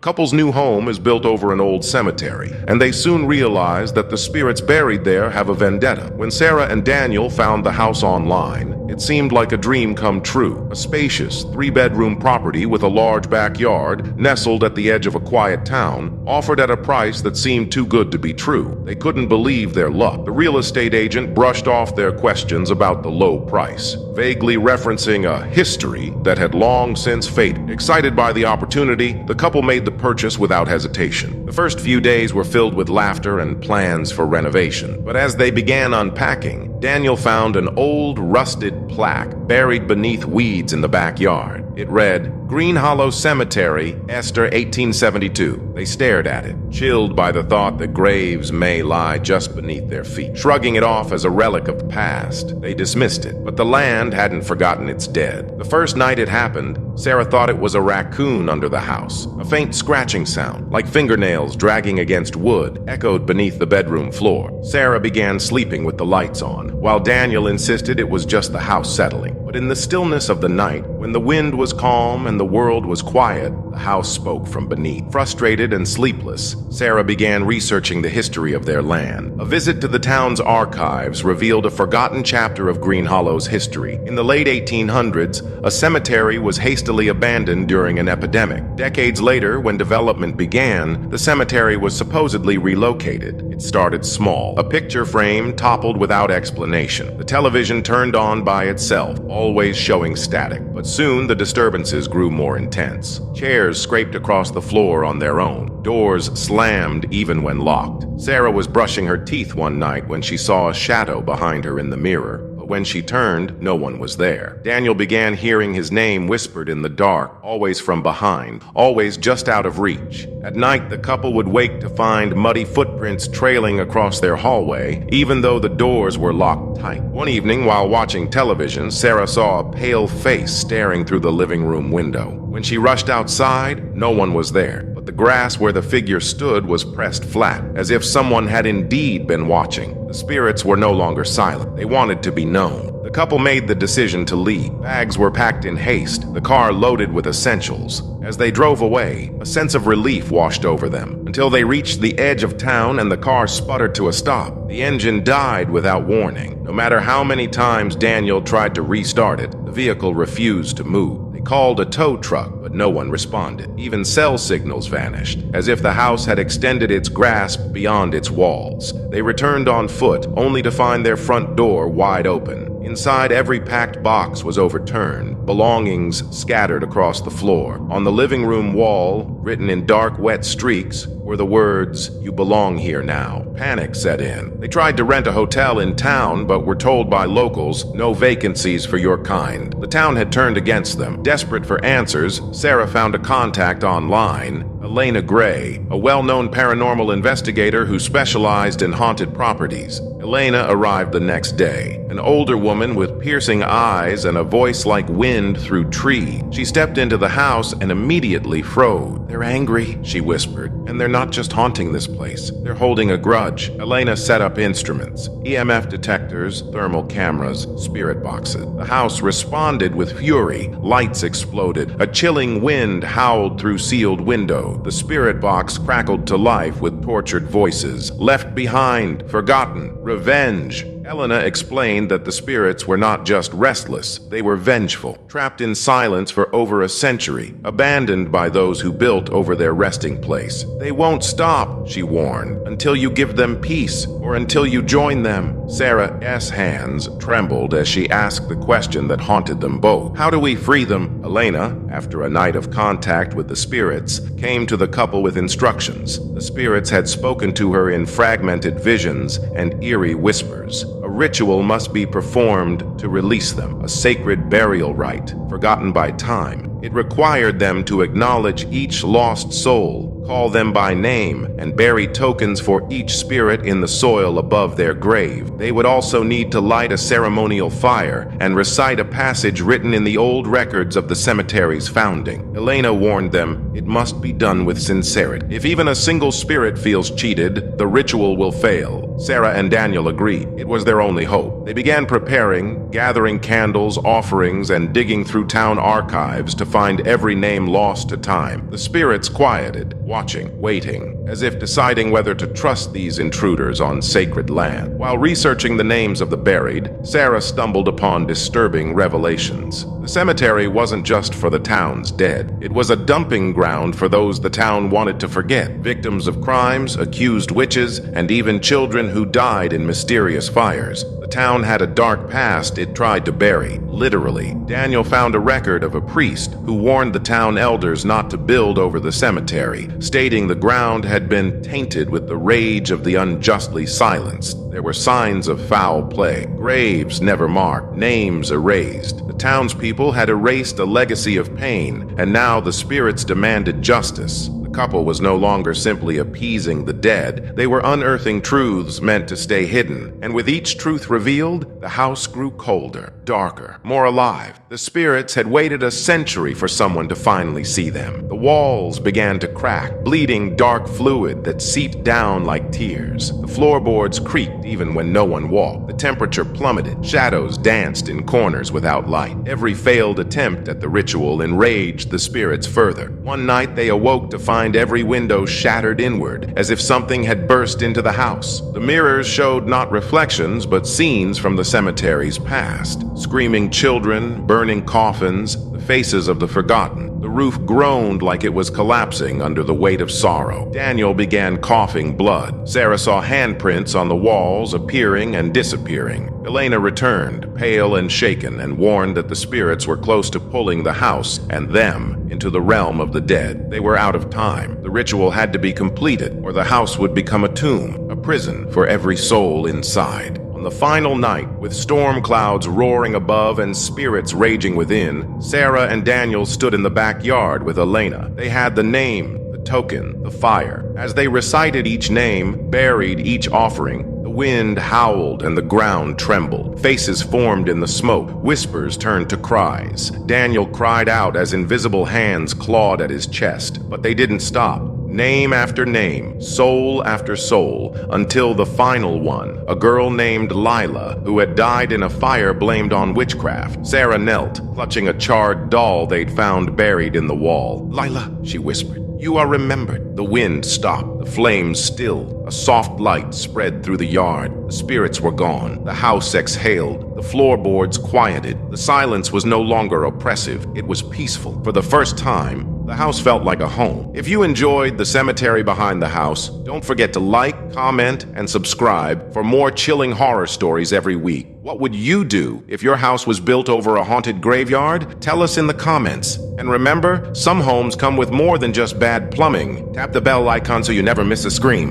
couple's new home is built over an old cemetery, and they soon realize that the spirits buried there have a vendetta. When Sarah and Daniel found the house online, it seemed like a dream come true. A spacious, three-bedroom property with a large backyard, nestled at the edge of a quiet town, offered at a price that seemed too good to be true. They couldn't believe their luck. The real estate agent brushed off their questions about the low price, vaguely referencing a history that had long since faded. Excited by the opportunity, the couple made the purchase without hesitation. The first few days were filled with laughter and plans for renovation. But as they began unpacking, Daniel found an old, rusted plaque buried beneath weeds in the backyard. It read, "Green Hollow Cemetery, Esther 1872. They stared at it, chilled by the thought that graves may lie just beneath their feet. Shrugging it off as a relic of the past, they dismissed it. But the land hadn't forgotten its dead. The first night it happened, Sarah thought it was a raccoon under the house. A faint scratching sound, like fingernails dragging against wood, echoed beneath the bedroom floor. Sarah began sleeping with the lights on, while Daniel insisted it was just the house settling. But in the stillness of the night, when the wind was calm and the world was quiet, the house spoke from beneath. Frustrated and sleepless, Sarah began researching the history of their land. A visit to the town's archives revealed a forgotten chapter of Green Hollow's history. In the late 1800s, a cemetery was hastily abandoned during an epidemic. Decades later, when development began, the cemetery was supposedly relocated. It started small. A picture frame toppled without explanation. The television turned on by itself, always showing static. But soon the disturbances grew more intense. Chairs scraped across the floor on their own. Doors slammed even when locked. Sarah was brushing her teeth one night when she saw a shadow behind her in the mirror. When she turned, no one was there. Daniel began hearing his name whispered in the dark, always from behind, always just out of reach. At night, the couple would wake to find muddy footprints trailing across their hallway, even though the doors were locked tight. One evening, while watching television, Sarah saw a pale face staring through the living room window. When she rushed outside, no one was there, but the grass where the figure stood was pressed flat, as if someone had indeed been watching. The spirits were no longer silent. They wanted to be known. The couple made the decision to leave. Bags were packed in haste, the car loaded with essentials. As they drove away, a sense of relief washed over them, until they reached the edge of town and the car sputtered to a stop. The engine died without warning. No matter how many times Daniel tried to restart it, the vehicle refused to move. They called a tow truck, but no one responded. Even cell signals vanished, as if the house had extended its grasp beyond its walls. They returned on foot, only to find their front door wide open. Inside, every packed box was overturned, belongings scattered across the floor. On the living room wall, written in dark, wet streaks, were the words, "You belong here now." Panic set in. They tried to rent a hotel in town, but were told by locals, "No vacancies for your kind." The town had turned against them. Desperate for answers, Sarah found a contact online, Elena Gray, a well-known paranormal investigator who specialized in haunted properties. Elena arrived the next day, an older woman with piercing eyes and a voice like wind through trees. She stepped into the house and immediately froze. "They're angry," she whispered, "and they're not just haunting this place. They're holding a grudge." Elena set up instruments, EMF detectors, thermal cameras, spirit boxes. The house responded with fury. Lights exploded. A chilling wind howled through sealed windows. The spirit box crackled to life with tortured voices. Left behind, forgotten, revenge. Elena explained that the spirits were not just restless, they were vengeful, trapped in silence for over a century, abandoned by those who built over their resting place. "They won't stop," she warned, "until you give them peace, or until you join them." Sarah's hands trembled as she asked the question that haunted them both. "How do we free them?" Elena, after a night of contact with the spirits, came to the couple with instructions. The spirits had spoken to her in fragmented visions and eerie whispers. A ritual must be performed to release them, a sacred burial rite, forgotten by time. It required them to acknowledge each lost soul, call them by name, and bury tokens for each spirit in the soil above their grave. They would also need to light a ceremonial fire and recite a passage written in the old records of the cemetery's founding. Elena warned them it must be done with sincerity. If even a single spirit feels cheated, the ritual will fail. Sarah and Daniel agreed. It was their only hope. They began preparing, gathering candles, offerings, and digging through town archives to find every name lost to time. The spirits quieted, watching, waiting, as if deciding whether to trust these intruders on sacred land. While researching the names of the buried, Sarah stumbled upon disturbing revelations. The cemetery wasn't just for the town's dead. It was a dumping ground for those the town wanted to forget. Victims of crimes, accused witches, and even children who died in mysterious fires. The town had a dark past it tried to bury, literally. Daniel found a record of a priest who warned the town elders not to build over the cemetery, stating the ground had been tainted with the rage of the unjustly silenced. There were signs of foul play, graves never marked, names erased. The townspeople had erased a legacy of pain, and now the spirits demanded justice. The couple was no longer simply appeasing the dead. They were unearthing truths meant to stay hidden. And with each truth revealed, the house grew colder, darker, more alive. The spirits had waited a century for someone to finally see them. The walls began to crack, bleeding dark fluid that seeped down like tears. The floorboards creaked even when no one walked. The temperature plummeted. Shadows danced in corners without light. Every failed attempt at the ritual enraged the spirits further. One night they awoke to find every window shattered inward, as if something had burst into the house. The mirrors showed not reflections, but scenes from the cemetery's past. Screaming children, burning coffins, the faces of the forgotten. The roof groaned like it was collapsing under the weight of sorrow. Daniel began coughing blood. Sarah saw handprints on the walls appearing and disappearing. Elena returned, pale and shaken, and warned that the spirits were close to pulling the house and them into the realm of the dead. They were out of time. The ritual had to be completed, or the house would become a tomb, a prison for every soul inside. On the final night, with storm clouds roaring above and spirits raging within, Sarah and Daniel stood in the backyard with Elena. They had the name, the token, the fire. As they recited each name, buried each offering, the wind howled and the ground trembled. Faces formed in the smoke. Whispers turned to cries. Daniel cried out as invisible hands clawed at his chest, but they didn't stop. Name after name, soul after soul, until the final one, a girl named Lila, who had died in a fire blamed on witchcraft. Sarah knelt, clutching a charred doll they'd found buried in the wall. "Lila," she whispered, "you are remembered." The wind stopped, the flames stilled. A soft light spread through the yard. The spirits were gone. The house exhaled. The floorboards quieted. The silence was no longer oppressive. It was peaceful. For the first time, the house felt like a home. If you enjoyed The Cemetery Behind the House, don't forget to like, comment, and subscribe for more chilling horror stories every week. What would you do if your house was built over a haunted graveyard? Tell us in the comments. And remember, some homes come with more than just bad plumbing. Tap the bell icon so you never miss a scream.